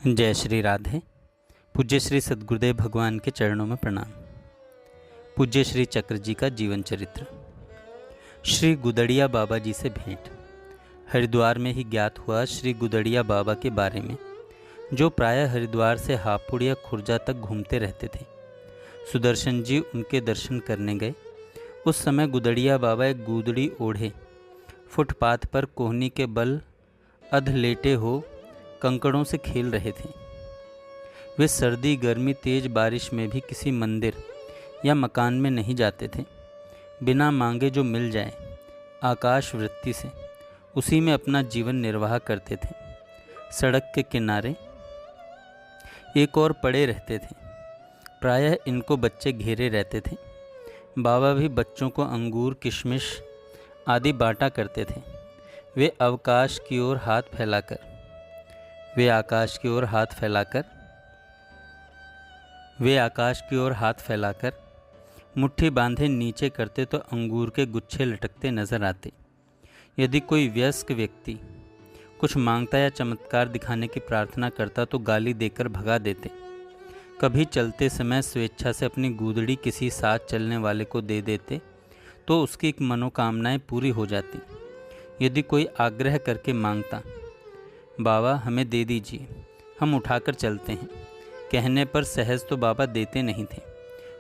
जय श्री राधे। पूज्य श्री सद्गुरुदेव भगवान के चरणों में प्रणाम। पूज्य श्री चक्र जी का जीवन चरित्र। श्री गुदड़िया बाबा जी से भेंट। हरिद्वार में ही ज्ञात हुआ श्री गुदड़िया बाबा के बारे में, जो प्रायः हरिद्वार से हापुड़ या खुर्जा तक घूमते रहते थे। सुदर्शन जी उनके दर्शन करने गए। उस समय गुदड़िया बाबा एक गूदड़ी ओढ़े फुटपाथ पर कोहनी के बल अध लेटे हो कंकड़ों से खेल रहे थे। वे सर्दी गर्मी तेज बारिश में भी किसी मंदिर या मकान में नहीं जाते थे। बिना मांगे जो मिल जाए आकाश वृत्ति से उसी में अपना जीवन निर्वाह करते थे। सड़क के किनारे एक और पड़े रहते थे। प्रायः इनको बच्चे घेरे रहते थे। बाबा भी बच्चों को अंगूर किशमिश आदि बांटा करते थे। वे आकाश की ओर हाथ फैलाकर मुट्ठी बांधे नीचे करते तो अंगूर के गुच्छे लटकते नजर आते। यदि कोई वयस्क व्यक्ति कुछ मांगता या चमत्कार दिखाने की प्रार्थना करता तो गाली देकर भगा देते। कभी चलते समय स्वेच्छा से अपनी गूदड़ी किसी साथ चलने वाले को दे देते तो उसकी मनोकामनाएं पूरी हो जाती। यदि कोई आग्रह करके मांगता, बाबा हमें दे दीजिए, हम उठाकर चलते हैं, कहने पर सहज तो बाबा देते नहीं थे।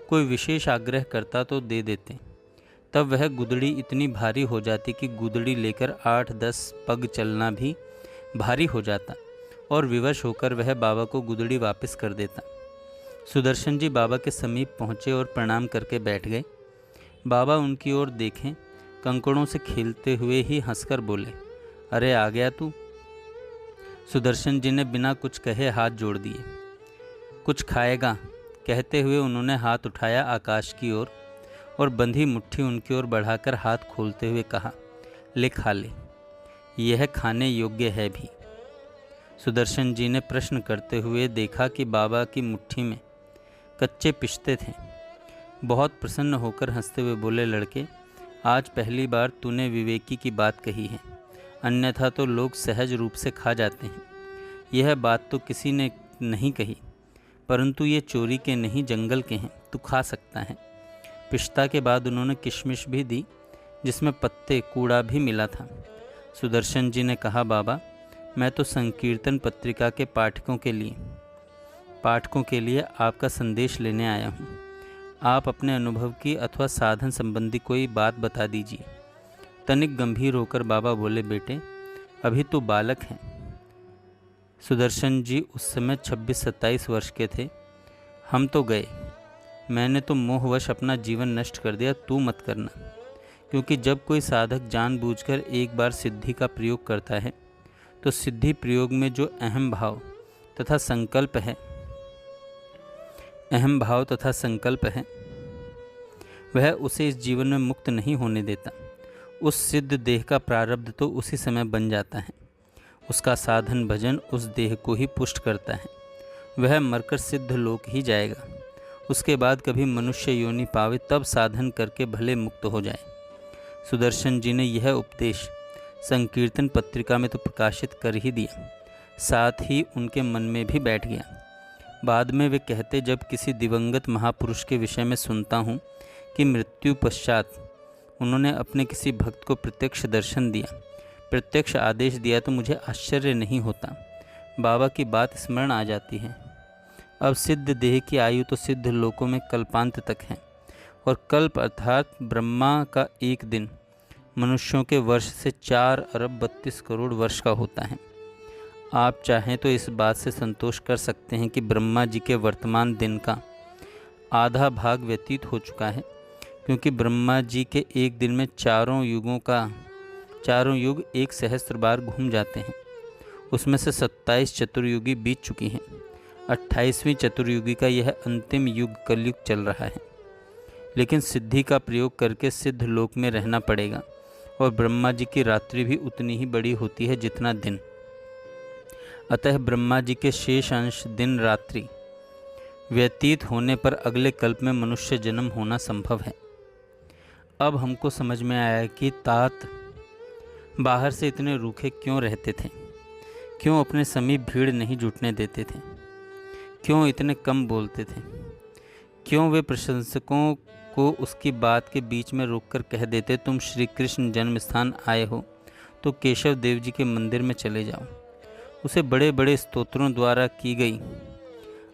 कोई विशेष आग्रह करता तो दे देते। तब वह गुदड़ी इतनी भारी हो जाती कि गुदड़ी लेकर 8-10 पग चलना भी भारी हो जाता और विवश होकर वह बाबा को गुदड़ी वापस कर देता। सुदर्शन जी बाबा के समीप पहुँचे और प्रणाम करके बैठ गए। बाबा उनकी ओर देखें, कंकड़ों से खेलते हुए ही हंसकर बोले, अरे आ गया तू। सुदर्शन जी ने बिना कुछ कहे हाथ जोड़ दिए। कुछ खाएगा, कहते हुए उन्होंने हाथ उठाया आकाश की ओर और बंधी मुट्ठी उनकी ओर बढ़ाकर हाथ खोलते हुए कहा, ले खा ले, यह खाने योग्य है भी। सुदर्शन जी ने प्रश्न करते हुए देखा कि बाबा की मुट्ठी में कच्चे पिस्ते थे। बहुत प्रसन्न होकर हंसते हुए बोले, लड़के आज पहली बार तूने विवेकी की बात कही है, अन्यथा तो लोग सहज रूप से खा जाते हैं। यह बात तो किसी ने नहीं कही, परंतु ये चोरी के नहीं जंगल के हैं, तू खा सकता है। पिस्ता के बाद उन्होंने किशमिश भी दी जिसमें पत्ते कूड़ा भी मिला था। सुदर्शन जी ने कहा, बाबा मैं तो संकीर्तन पत्रिका के पाठकों के लिए आपका संदेश लेने आया हूँ। आप अपने अनुभव की अथवा साधन संबंधी कोई बात बता दीजिए। तनिक गंभीर होकर बाबा बोले, बेटे अभी तो बालक हैं। सुदर्शन जी उस समय 26-27 वर्ष के थे। हम तो गए, मैंने तो मोहवश अपना जीवन नष्ट कर दिया, तू मत करना। क्योंकि जब कोई साधक जानबूझकर एक बार सिद्धि का प्रयोग करता है तो सिद्धि प्रयोग में जो अहम भाव तथा संकल्प है वह उसे इस जीवन में मुक्त नहीं होने देता। उस सिद्ध देह का प्रारब्ध तो उसी समय बन जाता है। उसका साधन भजन उस देह को ही पुष्ट करता है। वह मरकर सिद्ध लोक ही जाएगा। उसके बाद कभी मनुष्य योनि पावे तब साधन करके भले मुक्त हो जाए। सुदर्शन जी ने यह उपदेश संकीर्तन पत्रिका में तो प्रकाशित कर ही दिया, साथ ही उनके मन में भी बैठ गया। बाद में वे कहते, जब किसी दिवंगत महापुरुष के विषय में सुनता हूँ कि मृत्यु पश्चात उन्होंने अपने किसी भक्त को प्रत्यक्ष दर्शन दिया, प्रत्यक्ष आदेश दिया, तो मुझे आश्चर्य नहीं होता, बाबा की बात स्मरण आ जाती है। अब सिद्ध देह की आयु तो सिद्ध लोकों में कल्पांत तक है, और कल्प अर्थात ब्रह्मा का एक दिन मनुष्यों के वर्ष से 4 अरब 32 करोड़ वर्ष का होता है। आप चाहें तो इस बात से संतोष कर सकते हैं कि ब्रह्मा जी के वर्तमान दिन का आधा भाग व्यतीत हो चुका है, क्योंकि ब्रह्मा जी के एक दिन में चारों युग 1 सहस्त्र बार घूम जाते हैं। उसमें से 27 चतुर्युगी बीत चुकी हैं। 28वीं चतुर्युगी का यह अंतिम युग कलयुग चल रहा है। लेकिन सिद्धि का प्रयोग करके सिद्ध लोक में रहना पड़ेगा, और ब्रह्मा जी की रात्रि भी उतनी ही बड़ी होती है जितना दिन। अतः ब्रह्मा जी के शेष अंश दिन रात्रि व्यतीत होने पर अगले कल्प में मनुष्य जन्म होना संभव है। अब हमको समझ में आया कि तात बाहर से इतने रूखे क्यों रहते थे। क्यों अपने समीप भीड़ नहीं जुटने देते थे? क्यों इतने कम बोलते थे? क्यों वे प्रशंसकों को उसकी बात के बीच में रोककर कह देते, तुम श्री कृष्ण जन्म स्थान आए हो तो केशव देव जी के मंदिर में चले जाओ। उसे बड़े बड़े स्तोत्रों द्वारा की गई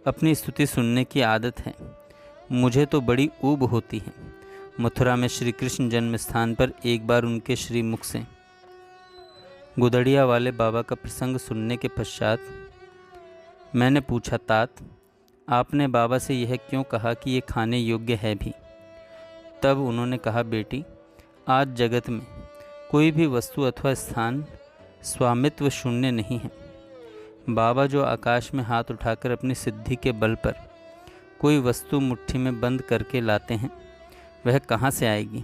अपनी स्तुति सुनने की आदत है। मुझे तो बड़ी ऊब होती है। मथुरा में श्री कृष्ण जन्म स्थान पर एक बार उनके श्री मुख से गुदड़िया वाले बाबा का प्रसंग सुनने के पश्चात मैंने पूछा, तात आपने बाबा से यह क्यों कहा कि ये खाने योग्य है भी? तब उन्होंने कहा, बेटी, आज जगत में कोई भी वस्तु अथवा स्थान स्वामित्व शून्य नहीं है। बाबा जो आकाश में हाथ उठाकर अपनी सिद्धि के बल पर कोई वस्तु मुट्ठी में बंद करके लाते हैं, वह कहाँ से आएगी?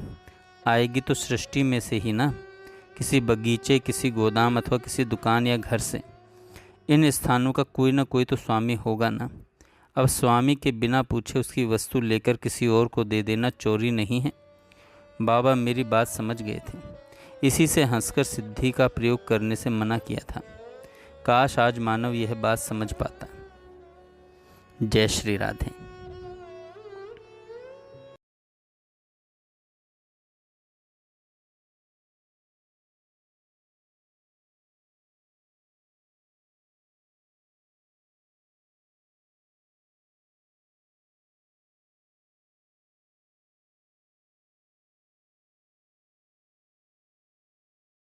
आएगी तो सृष्टि में से ही ना, किसी बगीचे, किसी गोदाम अथवा किसी दुकान या घर से। इन स्थानों का कोई ना कोई तो स्वामी होगा ना। अब स्वामी के बिना पूछे उसकी वस्तु लेकर किसी और को दे देना चोरी नहीं है। बाबा मेरी बात समझ गए थे, इसी से हंसकर सिद्धि का प्रयोग करने से मना किया था। काश आज मानव यह बात समझ पाता। जय श्री राधे।